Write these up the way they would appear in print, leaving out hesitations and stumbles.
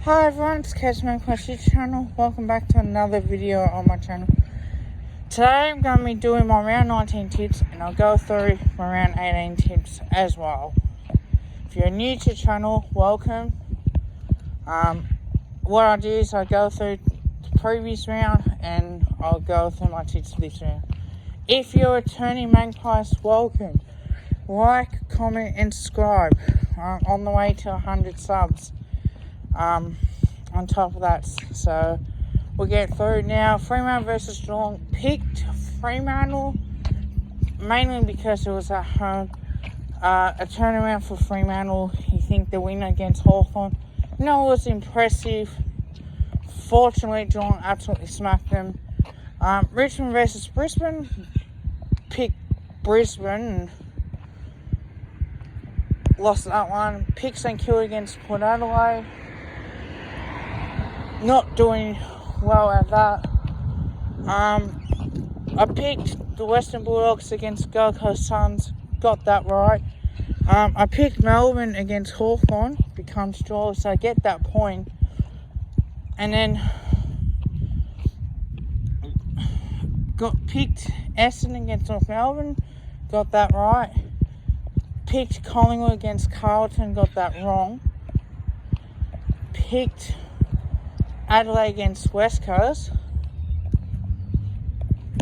Hi everyone, it's Kesman Classic channel. Welcome back to another video on my channel. Today I'm going to be doing my round 19 tips and I'll go through my round 18 tips as well. If you're new to the channel, welcome. What I do is I go through the previous round and I'll go through my tips for this round. If you're a returning Magpies, welcome. Like, comment and subscribe. On the way to 100 subs. On top of that, so we'll get through now. Fremantle versus Geelong. Picked Fremantle mainly because it was at home. A turnaround for Fremantle. You think the win against Hawthorn? No, it was impressive. Fortunately, Geelong absolutely smacked them. Richmond versus Brisbane. Picked Brisbane. Lost that one. Picked St Kilda against Port Adelaide. Not doing well at that. I picked the Western Bulldogs against Gold Coast Suns. Got that right. I picked Melbourne against Hawthorn. Becomes draw, so I get that point. And then picked Essendon against North Melbourne. Got that right. Picked Collingwood against Carlton. Got that wrong. Picked Adelaide against West Coast.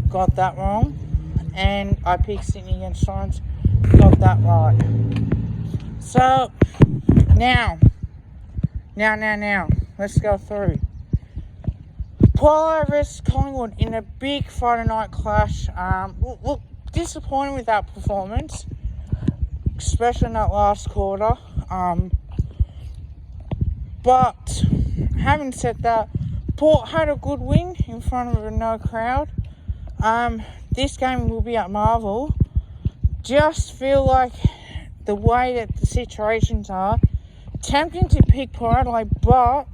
Got that wrong. And I picked Sydney against Swans. Got that right. So, now. Let's go through. Port versus Collingwood in a big Friday night clash. Look, disappointed with that performance. Especially in that last quarter. But having said that, Port had a good win in front of no crowd. This game will be at Marvel. Just feel like the way that the situations are, tempting to pick Port Adelaide, but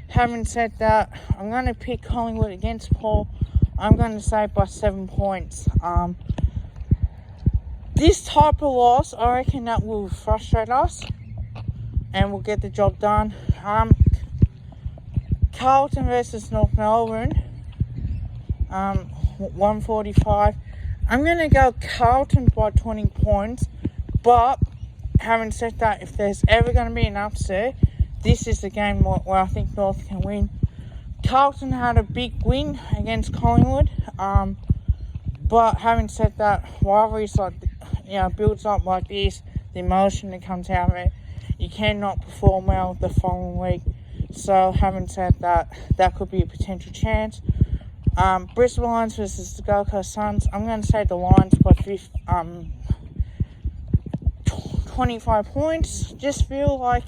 having said that, I'm going to pick Collingwood against Port. I'm going to say by 7 points. This type of loss, I reckon that will frustrate us and we'll get the job done. Carlton versus North Melbourne, 145. I'm going to go Carlton by 20 points, but having said that, if there's ever going to be an upset, this is the game where I think North can win. Carlton had a big win against Collingwood, but having said that, rivalries builds up like this, the emotion that comes out of it, you cannot perform well the following week. So, having said that, that could be a potential chance. Brisbane Lions versus the Gold Coast Suns. I'm going to say the Lions by 25 points. Just feel like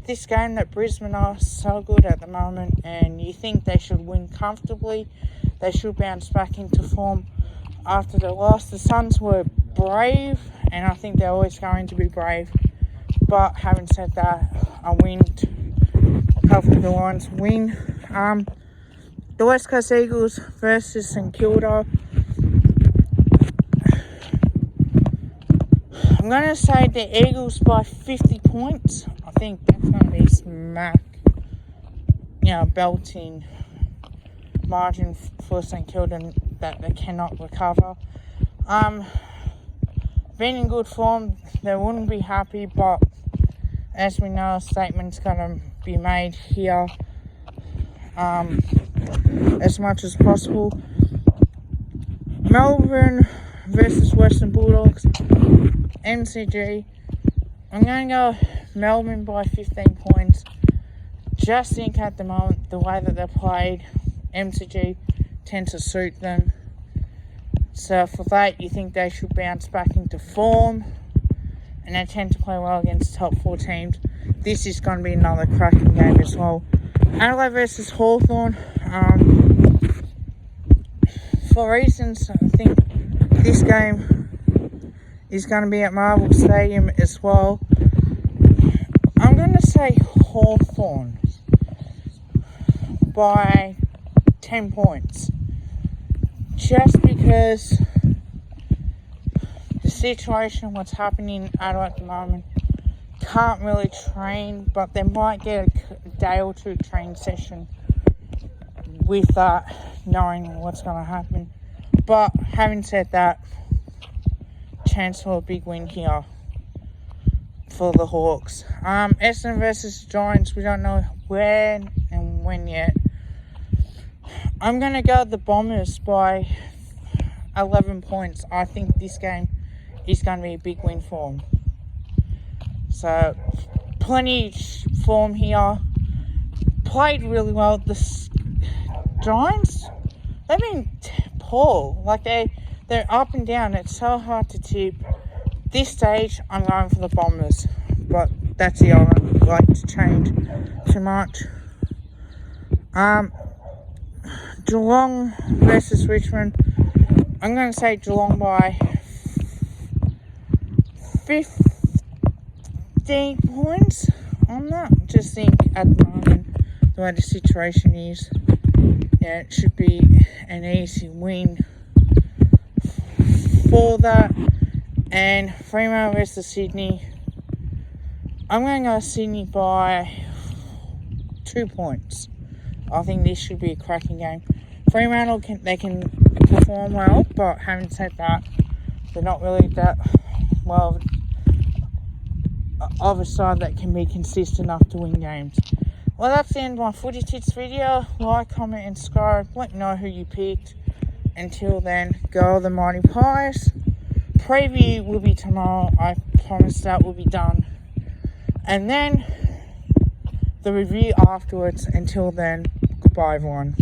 this game that Brisbane are so good at the moment, and you think they should win comfortably. They should bounce back into form after the loss. The Suns were brave, and I think they're always going to be brave. But having said that, hopefully the Lions win. The West Coast Eagles versus St Kilda. I'm going to say the Eagles by 50 points. I think that's going to be smack. Belting margin for St Kilda that they cannot recover. Been in good form, they wouldn't be happy, but as we know, a statement's going to be made here as much as possible. Melbourne versus Western Bulldogs, MCG. I'm going to go Melbourne by 15 points. Just think at the moment, the way that they're played, MCG tends to suit them. So for that, you think they should bounce back into form, and they tend to play well against top 4 teams. This is going to be another cracking game as well. Adelaide versus Hawthorn. For reasons, I think this game is going to be at Marvel Stadium as well. I'm going to say Hawthorn by 10 points. Just because the situation, what's happening in Adelaide at the moment, can't really train, but they might get a day or two train session with that, knowing what's going to happen. But having said that, chance for a big win here for the Hawks. Essendon versus Giants, we don't know when and when yet. I'm going to go the Bombers by 11 points. I think this game is going to be a big win for them. So, plenty of form here. Played really well. The Giants, they've been poor. Like, they're up and down. It's so hard to tip. This stage, I'm going for the Bombers. But that's it. I don't like to change too much. Geelong versus Richmond. I'm going to say Geelong by 15 points on that. Just think at the moment, the way the situation is, yeah, it should be an easy win for that. And Fremantle versus Sydney. I'm going to go Sydney by 2 points. I think this should be a cracking game. Fremantle can perform well, but having said that, they're not really that well of a side that can be consistent enough to win games. Well, that's the end of my Footy Tits video. Like, comment, and subscribe. Let me know who you picked. Until then, go the Mighty Pies. Preview will be tomorrow. I promise that will be done. And then the review afterwards. Until then, goodbye everyone.